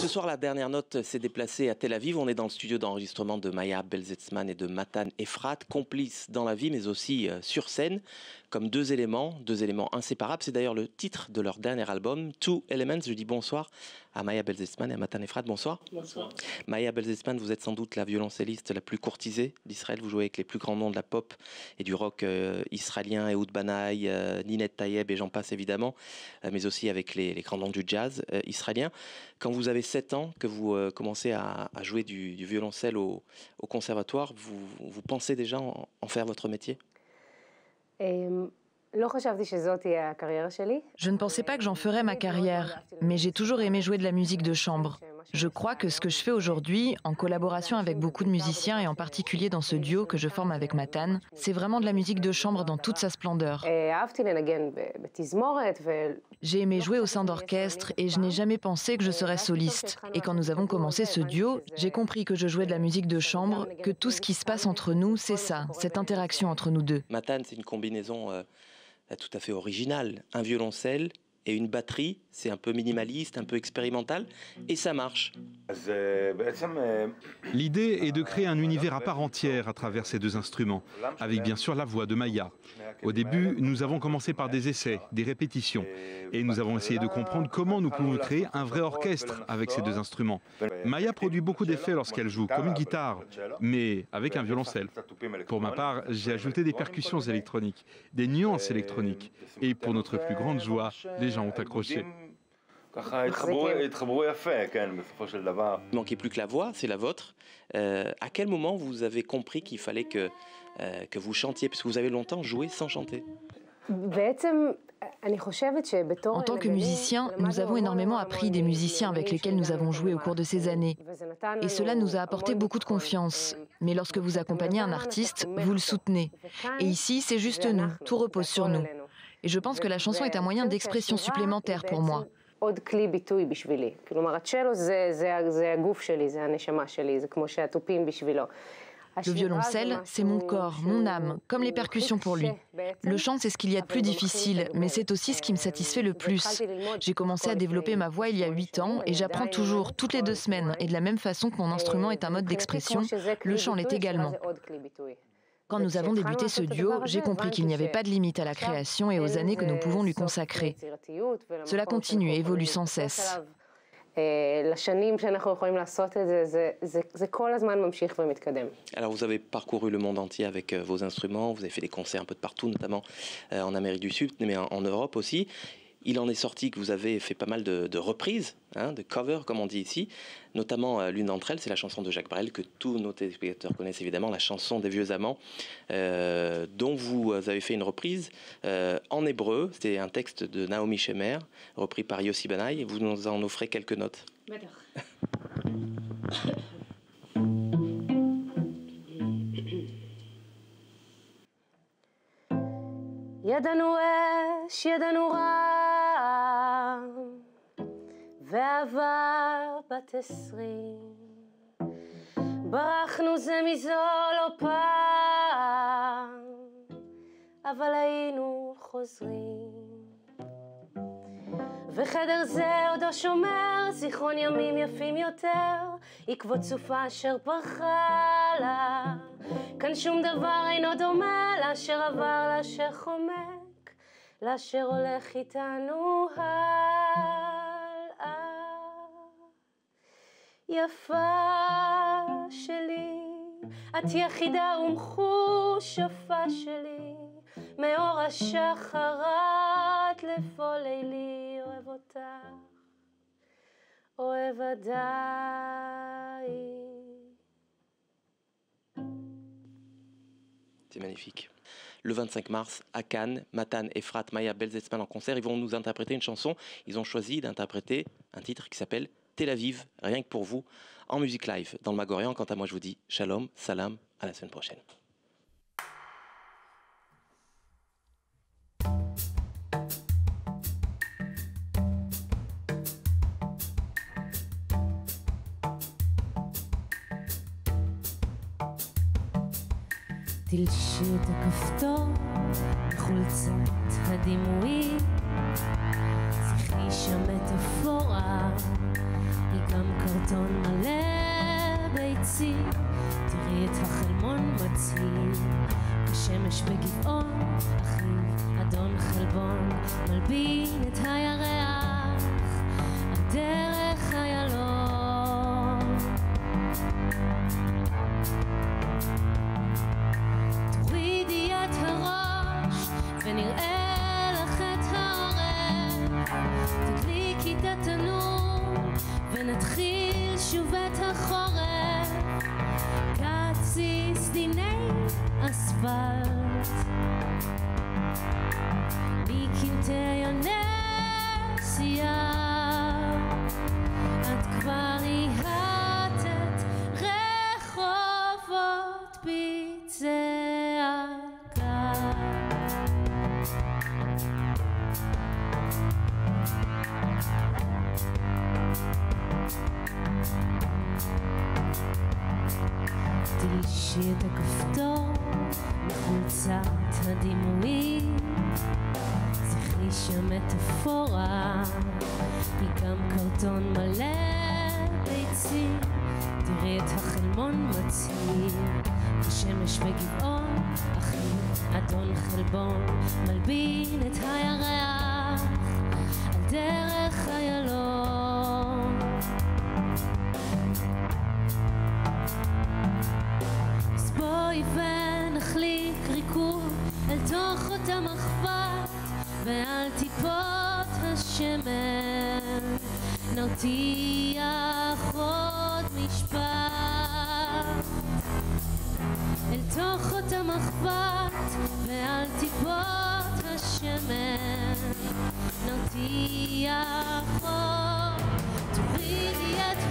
Ce soir, la dernière note s'est déplacée à Tel Aviv. On est dans le studio d'enregistrement de Maya Belzetsman et de Matan Efrat, complices dans la vie, mais aussi sur scène, comme deux éléments inséparables. C'est d'ailleurs le titre de leur dernier album, Two Elements. Je dis bonsoir à Maya Belzetsman et à Matan Efrat. Bonsoir. Bonsoir. Maya Belzetsman, vous êtes sans doute la violoncelliste la plus courtisée d'Israël. Vous jouez avec les plus grands noms de la pop et du rock israélien, Ehud Banai, Ninette Tayeb et j'en passe évidemment, mais aussi avec les grands noms du jazz israélien. Quand vous avez 7 ans, que vous commencez à jouer du violoncelle au conservatoire, vous pensez déjà en faire votre métier ? Je ne pensais pas que j'en ferais ma carrière, mais j'ai toujours aimé jouer de la musique de chambre. Je crois que ce que je fais aujourd'hui, en collaboration avec beaucoup de musiciens et en particulier dans ce duo que je forme avec Matan, c'est vraiment de la musique de chambre dans toute sa splendeur. J'ai aimé jouer au sein d'orchestre et je n'ai jamais pensé que je serais soliste. Et quand nous avons commencé ce duo, j'ai compris que je jouais de la musique de chambre, que tout ce qui se passe entre nous, c'est ça, cette interaction entre nous deux. Matan, c'est une combinaison tout à fait originale. Un violoncelle et une batterie, c'est un peu minimaliste, un peu expérimental, et ça marche. L'idée est de créer un univers à part entière à travers ces deux instruments, avec bien sûr la voix de Maya. Au début, nous avons commencé par des essais, des répétitions, et nous avons essayé de comprendre comment nous pouvons créer un vrai orchestre avec ces deux instruments. Maya produit beaucoup d'effets lorsqu'elle joue, comme une guitare, mais avec un violoncelle. Pour ma part, j'ai ajouté des percussions électroniques, des nuances électroniques, et pour notre plus grande joie, les gens ont accroché. Il ne manquait plus que la voix, c'est la vôtre. À quel moment vous avez compris qu'il fallait que vous chantiez, parce que vous avez longtemps joué sans chanter? En tant que musiciens, nous avons énormément appris des musiciens avec lesquels nous avons joué au cours de ces années. Et cela nous a apporté beaucoup de confiance. Mais lorsque vous accompagnez un artiste, vous le soutenez. Et ici, c'est juste nous, tout repose sur nous. Et je pense que la chanson est un moyen d'expression supplémentaire pour moi. Le violoncelle, c'est mon corps, mon âme, comme les percussions pour lui. Le chant, c'est ce qu'il y a de plus difficile, mais c'est aussi ce qui me satisfait le plus. J'ai commencé à développer ma voix il y a 8 ans et j'apprends toujours, toutes les 2 semaines. Et de la même façon que mon instrument est un mode d'expression, le chant l'est également. Quand nous avons débuté ce duo, j'ai compris qu'il n'y avait pas de limite à la création et aux années que nous pouvons lui consacrer. Cela continue et évolue sans cesse. Alors vous avez parcouru le monde entier avec vos instruments, vous avez fait des concerts un peu de partout, notamment en Amérique du Sud, mais en Europe aussi. Il en est sorti que vous avez fait pas mal de reprises, de covers comme on dit ici, notamment l'une d'entre elles, c'est la chanson de Jacques Brel que tous nos téléspectateurs connaissent évidemment, la chanson des vieux amants, dont vous avez fait une reprise en hébreu. C'était un texte de Naomi Shemer, repris par Yossi Banai, et vous nous en offrez quelques notes. ידענו אש, ידענו רעם, ועבר בת 20. ברחנו זה מזו לא פעם, אבל היינו חוזרים. וחדר זה עודו שומר, זיכרון ימים יפים יותר, עקבות סופה אשר פרחה לה. כאן שום דבר אינו דומה, לאשר עבר, לאשר חומק, לאשר הולך איתנו הלאה. יפה שלי, את יחידה ומחושפה שלי, מאור השחרת לפול לילי, אוהב אותך, אוהב עדיין. C'est magnifique. Le 25 mars, à Cannes, Matan Efrat, Maya Belzetsman en concert. Ils vont nous interpréter une chanson. Ils ont choisi d'interpréter un titre qui s'appelle Tel Aviv, rien que pour vous, en musique live dans le Magorian. Quant à moi, je vous dis shalom, salam, à la semaine prochaine. תלשי את הכפתור, חולצת הדימויים, שיחי שם מטאפורה, היא גם קרטון מלא ביצים, תראי את החלמון מציל, בשמש בגבעון, אחיו אדון חלבון, מלבין את הירח, על דרך איילון. תורידי את הראש, ונראה לך את העורף, תדליקי את התנור, ונתחיל שוב את החורף, קצי סדיני אספלט, מקמטי הנסיעה, את כבר איהדת רחובות בצעקה. תלשי את הכפתור מחולצת הדימויים, זכרי שהמטאפורה היא גם קרטון מלא ביצים, תראי את החלמון מציל, השמש בגבעון, אחיו אדון חלבון, מלבין את הירח, על דרך איילון. אז בואי ונחליק ריקוד אל תוך אותה מחבת, ועל טיפות השמן נרתיח עוד משפט, אל תוך אותה מחבת, ועל טיפות השמן נרתיח עוד. תורידי את